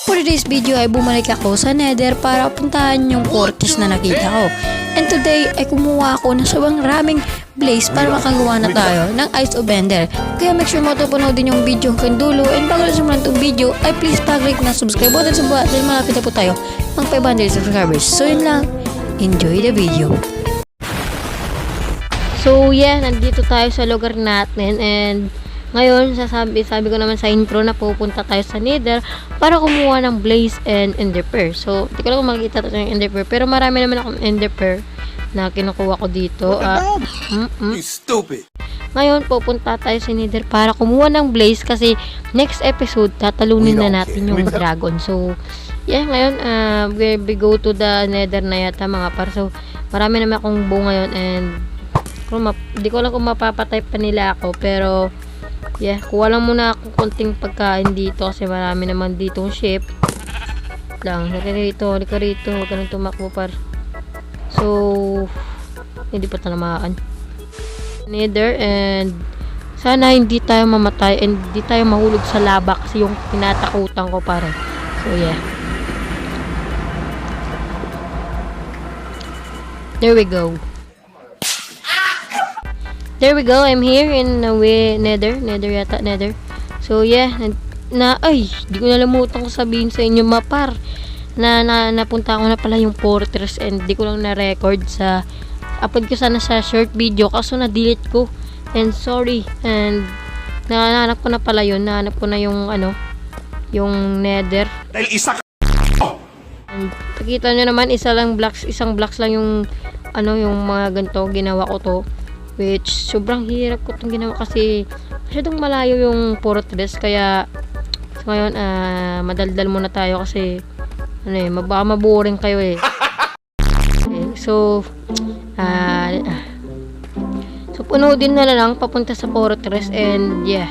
For today's video ay bumalik ako sa Nether para puntahan yung fortress na nakita ko. And today ay kumuha ako ng sobrang raming blaze para makagawa na tayo ng Ice of Ender. Kaya make sure mo ito panoodin yung video hanggang dulo. And bago na simulan itong video ay please pag-click na subscribe button sa baba dahil malapit na po tayo ng 500 subscribers. So yun lang, enjoy the video. So yeah, nandito tayo sa lugar natin and ngayon sabi ko naman sa intro na pupunta tayo sa Nether para kumuha ng blaze and ender pearl. So hindi ko lang makikita ito yung ender pearl pero marami naman akong ender pearl na kinukuha ko dito. You stupid. Ngayon pupunta tayo sa Nether para kumuha ng blaze kasi next episode tatalunin na natin yung dragon. So yeah, ngayon we go to the Nether na yata mga par. So marami naman akong bow ngayon and hindi ko alam kung mapapatay pa nila ako pero yeah, kuha lang muna ako konting pagkain dito kasi marami naman ditong ship lang. Halika rito, huwag ka nang tumakbo par. So hindi pa talamaan Nether and sana hindi tayo mamatay and hindi tayo mahulog sa lava kasi yung tinatakutan ko pare. So yeah, there we go. There we go, I'm here in Nether yata, Nether. So yeah, di ko nalimutan ko sabihin sa inyo mapar na napunta ko na pala yung fortress and di ko lang na-record sa upload ko sana sa short video kaso na-delete ko and sorry and nahanap ko na pala yun, nahanap ko na yung yung Nether. Dahil isa And pakita nyo naman isang blocks lang yung yung mga ganito ginawa ko to. Which sobrang hirap ko itong ginawa kasi masyadong malayo yung fortress kaya so ngayon madaldal muna tayo kasi baka maboring kayo eh. Okay, so punoodin na lang papunta sa fortress and yeah.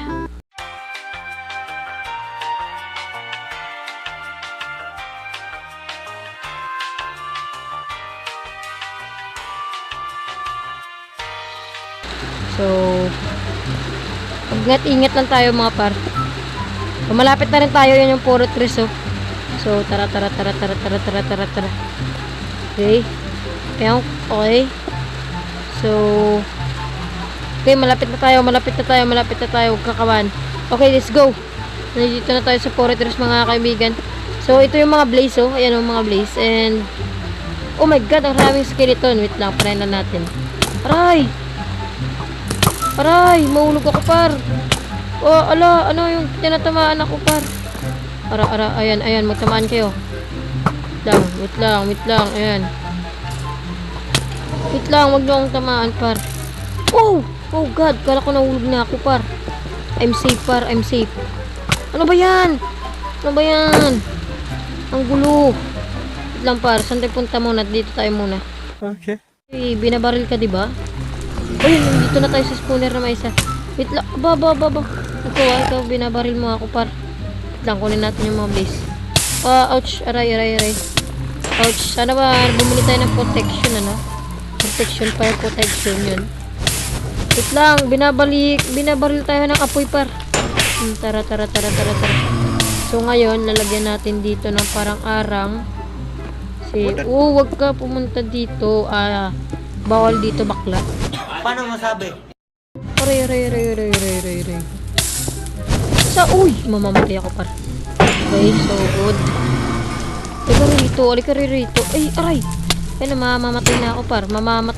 So, ingat lang tayo mga par. So, malapit na rin tayo, yun yung fortress oh. So, tara. Okay. Okay. So, okay, malapit na tayo. Huwag kakawan. Okay, let's go. Nandito na tayo sa fortress mga kaibigan. So, ito yung mga blaze oh. Ayan yung mga blaze. And, oh my god, ang maraming skeleton. Wait lang, panayin na natin. Aray, mahulog ako par. Oh, yung tinatamaan ako par. Ayan, magtamaan kayo. Wait lang, ayan. Wait lang, wag niyo akong tamaan par. Oh god, kala ko nahulog na ako par. I'm safe par, I'm safe. Ano ba yan? Ang gulo. Wait lang par, saan tayo punta muna? Dito tayo muna. Okay. Binabaril ka diba? Uy, dito na tayo sa spawner na may isa. Wait lang. Baba. Ikaw, binabaril mo ako par. Wait lang, kunin natin yung mga blaze. Ouch. Aray. Ouch. Sana ba bumili tayo ng protection, Protection yun. Wait lang, binabaril tayo ng apoy par. Tara. So ngayon, lalagyan natin dito ng parang arang. Wag ka pumunta dito. Bawal dito bakla. Paano masabi? Aray. Mamamatay ako par. Okay, so good. Alika rito. Ay, aray. Ayan, mamamatay na ako par. Ayan,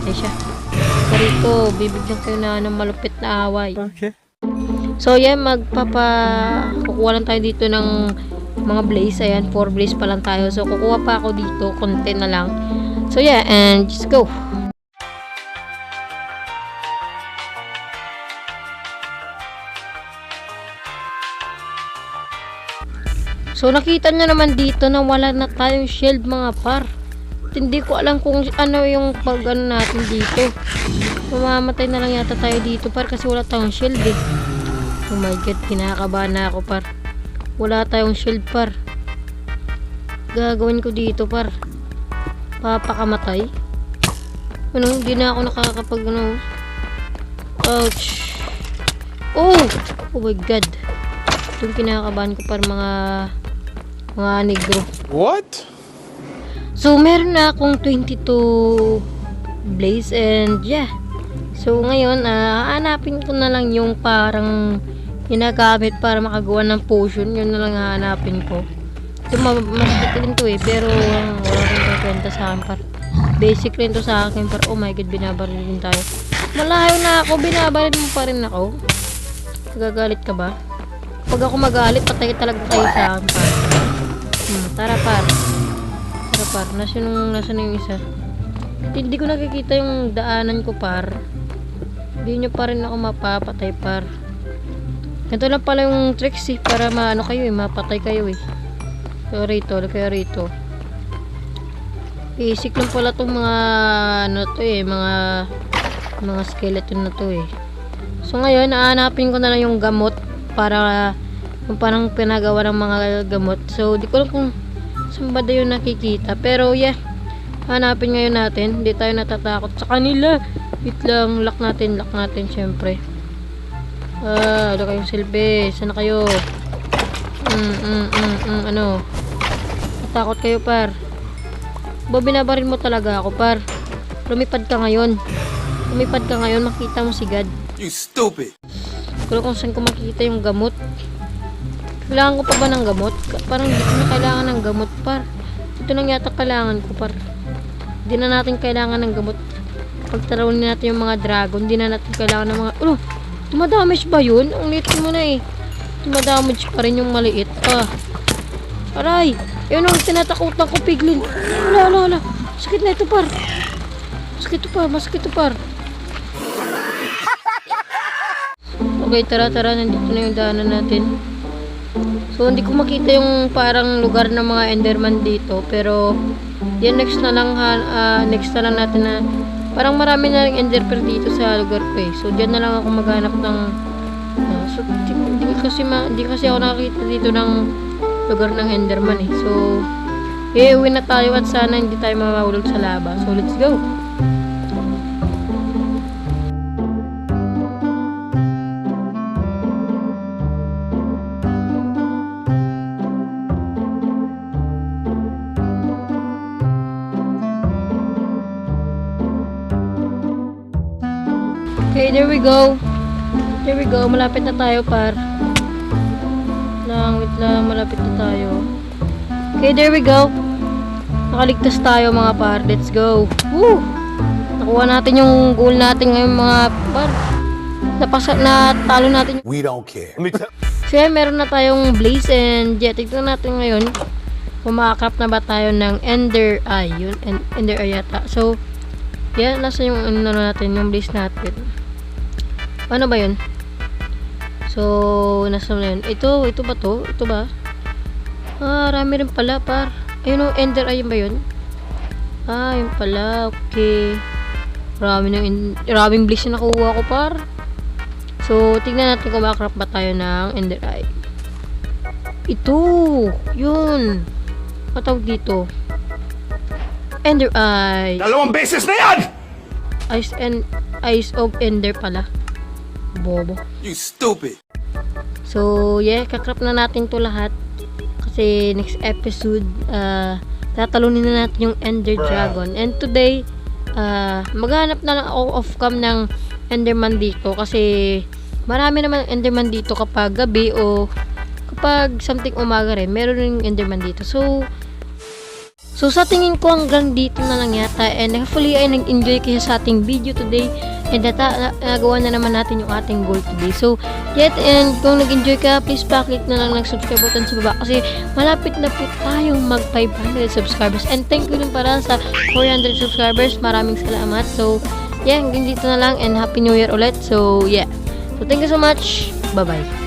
ay siya. Rito, bibigyan kayo na ng malupit na away. Okay. So, yan, kukuha lang tayo dito ng mga blaze. Ayan, 4 blaze pa lang tayo. So, kukuha pa ako dito. Konti na lang. So yeah, and just go. So nakita nyo naman dito na wala na tayong shield mga par. Hindi ko alam kung ano yung natin dito. Mamamatay na lang yata tayo dito par kasi wala tayong shield eh. Oh my god, kinakabahan na ako par. Wala tayong shield par. Gagawin ko dito par. Papakamatay. Hindi na ako nakakapag ouch. Oh my god. Itong kinakabahan ko para mga negro. What? So, meron na akong 22 blaze and yeah. So, ngayon, hanapin ko na lang yung parang ginagamit para makagawa ng potion. Yun na lang hahanapin ko. Ito, masakit din to eh. Pero, wala rin kwenta sa akin par. Basic rin to sa akin par. Oh my god, binabaril din tayo. Malayo na ako, binabaril mo pa rin ako. Gagalit ka ba? Pag ako magalit, patay talaga kayo sa akin par. Tara par. Tara par. Nasaan yung isa? Hindi ko nakikita yung daanan ko par. Hindi nyo pa rin ako mapapatay par. Ito lang pala yung tricks eh. Para maano kayo eh. Mapatay kayo eh. So rito. Rito. Basic lang pala itong mga ano to eh. Mga skeleton na to eh. So ngayon, nahanapin ko na lang yung gamot. Para yung parang pinagawa ng mga gamot. So di ko alam kung saan ba yung nakikita. Pero yeah. Hanapin ngayon natin. Hindi tayo natatakot sa kanila. Wait lang. Lock natin syempre. Ano kayong silbi? Sana kayo? Ano? Natakot kayo par. Binabaril mo talaga ako par. Lumipad ka ngayon. Makita mo si God. You stupid. Pero kung saan ko makikita yung gamot. Kailangan ko pa ba ng gamot? Parang hindi ko na kailangan ng gamot par. Ito lang yata kailangan ko par. Hindi na natin kailangan ng gamot. Pagtarawin natin yung mga dragon, hindi na natin kailangan ng mga... tumadamage ba yun? Ang liit mo na eh. Tumadamage pa rin yung maliit. Aray! Yun ang tinatakutan ko, piglin. Wala. Sakit na ito par. Masakit ito par. Okay, tara. Nandito na yung daanan natin. So, hindi ko makita yung parang lugar ng mga enderman dito. Pero, yan next na lang natin na parang marami na rin ender pearl dito sa lugar ko eh. So, dyan na lang ako maghanap ng so, di kasi ako nakakita dito ng lugar ng enderman eh. So, uwi na tayo at sana hindi tayo mamahulog sa laba. So, let's go! Okay, there we go. Malapit na tayo par. Wait lang, malapit na tayo. Okay, there we go. Nakaligtas tayo mga par. Let's go. Woo! Nakuha natin yung goal natin ngayon mga par. Natalo natin. We don't care. So yeah, meron na tayong blaze and yeah, tignan natin ngayon kung makakap na ba tayo ng ender eye. Yun, ender eye yata. So, yeah, nasa yung ano natin, yung blaze natin. Ano ba yun? So, nasa na yun? Ito ba to? Ito ba? Rami rin pala par. Ayun o, ender eye ba yun? Yun pala. Okay. Maraming blaze na nakuha ko par. So, tignan natin kung makakap ba tayo ng ender eye. Ito! Yun! Patawag dito. Ender eye. 2 beses na yan! Eyes of ender pala. Bobo. You stupid. So, yeah, kakrap na natin to lahat. Kasi next episode, tatalunin na natin yung Ender Dragon. And today, maghanap na lang ako off-cam ng Enderman dito. Kasi marami naman Enderman dito kapag gabi o kapag something umaga rin. Meron rin Enderman dito. So sa tingin ko hanggang dito na lang yata. And hopefully ay nag-enjoy kayo sa ating video today. And nagawa na naman natin yung ating goal today. So, and kung nag-enjoy ka, please pa-click na lang ng subscribe button sa baba. Kasi malapit na po tayong mag 500 subscribers. And thank you rin para sa 400 subscribers. Maraming salamat. So, hanggang dito na lang. And Happy New Year ulit. So, So, thank you so much. Bye-bye.